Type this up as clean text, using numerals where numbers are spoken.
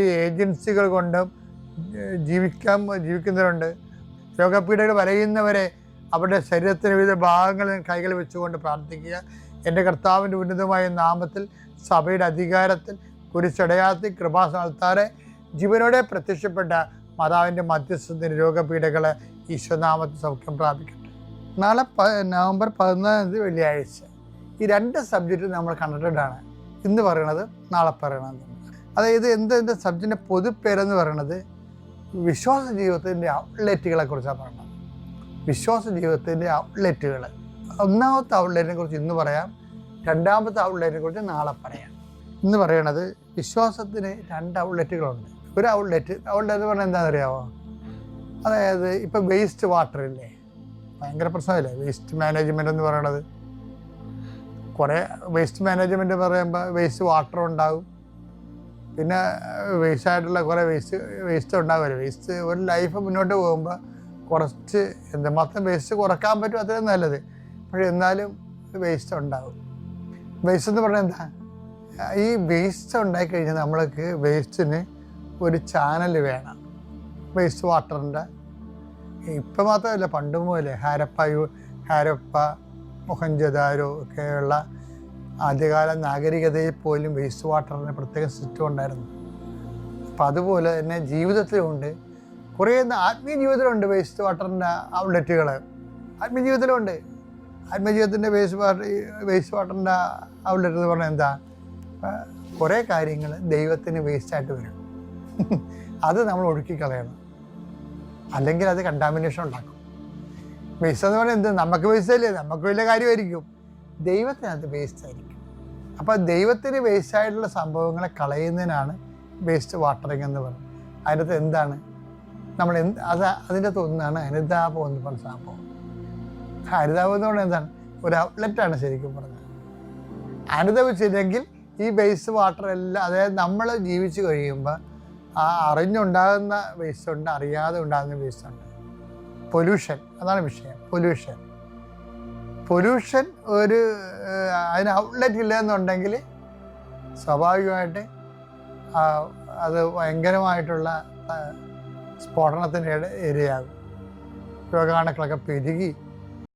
ഈ ഏജൻസികൾ കൊണ്ടും ജീവിക്കുന്നവരുണ്ട്. രോഗപീഠകൾ വലയുന്നവരെ അവരുടെ ശരീരത്തിന് വിവിധ ഭാഗങ്ങളിൽ കൈകൾ വെച്ചുകൊണ്ട് പ്രാർത്ഥിക്കുക. എൻ്റെ കർത്താവിൻ്റെ ഉന്നതമായ നാമത്തിൽ സഭയുടെ അധികാരത്തിൽ കുരിശടയാളത്തിൽ കൃപാസ്ഥാനത്താറെ ജീവനോടെ പ്രത്യക്ഷപ്പെട്ട മാതാവിൻ്റെ മധ്യസ്ഥത്തിന് രോഗപീഠകൾ ഈശ്വനാമത്തിൽ സൗഖ്യം പ്രാപിക്കട്ടെ. നാളെ നവംബർ 14 വെള്ളിയാഴ്ച ഈ 2 സബ്ജക്റ്റ് നമ്മൾ കണ്ടിട്ടാണ് ഇന്ന് പറയണത് നാളെ പറയണത്. അതായത് എൻ്റെ സബ്ജക്റ്റിൻ്റെ പൊതുപ്പേരെന്ന് പറയണത് വിശ്വാസ ജീവിതത്തിൻ്റെ ഔട്ട്ലെറ്റുകളെ കുറിച്ചാണ് പറയുന്നത്. വിശ്വാസ ജീവിതത്തിൻ്റെ ഔട്ട്ലെറ്റുകൾ. ഒന്നാമത്തെ ഔട്ട്ലെറ്റിനെ കുറിച്ച് ഇന്ന് പറയാം, രണ്ടാമത്തെ ഔട്ട്ലെറ്റിനെ കുറിച്ച് നാളെ പറയാം. ഇന്ന് പറയണത് വിശ്വാസത്തിന് 2 ഔട്ട്ലെറ്റുകളുണ്ട്. ഒരു ഔട്ട്ലെറ്റ് എന്ന് പറഞ്ഞാൽ എന്താണെന്നറിയാമോ? അതായത് ഇപ്പം വേസ്റ്റ് വാട്ടർ ഇല്ലേ, ഭയങ്കര പ്രശ്നമില്ലേ വേസ്റ്റ് മാനേജ്മെൻ്റ് എന്ന് പറയണത്. കുറേ വേസ്റ്റ് മാനേജ്മെൻറ്റ് പറയുമ്പോൾ വേസ്റ്റ് വാട്ടർ ഉണ്ടാകും, പിന്നെ വേസ്റ്റായിട്ടുള്ള കുറേ വേസ്റ്റ് ഉണ്ടാകുമല്ലോ. വേസ്റ്റ് ഒരു ലൈഫ് മുന്നോട്ട് പോകുമ്പോൾ കുറച്ച് എന്തുമാത്രം വേസ്റ്റ് കുറക്കാൻ പറ്റും അത്രയും നല്ലത്. പക്ഷേ എന്നാലും വേസ്റ്റ് ഉണ്ടാകും. വേസ്റ്റ് എന്ന് പറഞ്ഞാൽ എന്താ? ഈ വേസ്റ്റ് ഉണ്ടായിക്കഴിഞ്ഞാൽ നമ്മൾക്ക് വേസ്റ്റിന് ഒരു ചാനൽ വേണം. വേസ്റ്റ് വാട്ടറിൻ്റെ ഇപ്പം മാത്രമല്ല പണ്ട് മുതലേ ഹാരപ്പ മൊഹൻജദാരോ ഒക്കെയുള്ള ആദ്യകാല നാഗരികതയിൽ പോലും വേസ്റ്റ് വാട്ടറിന് പ്രത്യേക സിസ്റ്റം ഉണ്ടായിരുന്നു. അപ്പം അതുപോലെ തന്നെ ജീവിതത്തിലുമുണ്ട്, കുറേ ആത്മീയ ജീവിതത്തിലുണ്ട് വേസ്റ്റ് വാട്ടറിൻ്റെ ഔട്ട്ലെറ്റുകൾ. ആത്മീയ ജീവിതത്തിലുണ്ട്. ആത്മജീവിതത്തിൻ്റെ വേസ്റ്റ് വാട്ടറിൻ്റെ ഔട്ട്ലെറ്റ് എന്ന് പറഞ്ഞാൽ എന്താ? കുറേ കാര്യങ്ങൾ ദൈവത്തിന് വേസ്റ്റായിട്ട് വരും. അത് നമ്മൾ ഒഴുക്കിക്കളയണം, അല്ലെങ്കിൽ അത് കണ്ടാമിനേഷൻ ഉണ്ടാക്കും. വേസ്റ്റ് എന്ന് പറഞ്ഞാൽ എന്ത്? നമുക്ക് വേസ്റ്റല്ലേ, നമുക്ക് വലിയ കാര്യമായിരിക്കും, ദൈവത്തിനകത്ത് വേസ്റ്റ് ആയിരിക്കും. അപ്പോൾ ദൈവത്തിന് വേസ്റ്റായിട്ടുള്ള സംഭവങ്ങളെ കളയുന്നതിനാണ് വേസ്റ്റ് വാട്ടറിങ് എന്ന് പറയുന്നത്. അതിനകത്ത് എന്താണ് നമ്മൾ അതിൻ്റെ അകത്ത് ഒന്നാണ് ഹരിതാപം എന്ന് പറഞ്ഞ സംഭവം. ഹരിതാപം എന്ന് പറഞ്ഞാൽ എന്താണ്? ഒരു ഔട്ട്ലെറ്റാണ് ശരിക്കും പറഞ്ഞത്. അനുഭവിച്ചില്ലെങ്കിൽ ഈ വേസ്റ്റ് വാട്ടർ എല്ലാം, അതായത് നമ്മൾ ജീവിച്ച് കഴിയുമ്പോൾ ആ അറിഞ്ഞുണ്ടാകുന്ന വേസ്റ്റ് ഉണ്ട്, അറിയാതെ ഉണ്ടാകുന്ന വേസ്റ്റ് ഉണ്ട്. പൊല്യൂഷൻ, അതാണ് വിഷയം. പൊല്യൂഷൻ ഒരു അതിന് ഔട്ട്ലെറ്റ് ഇല്ല എന്നുണ്ടെങ്കിൽ സ്വാഭാവികമായിട്ട് അത് ഭയങ്കരമായിട്ടുള്ള സ്ഫോടനത്തിൻ്റെ ഇരയാകും. രോഗാണുക്കളൊക്കെ പെരുകി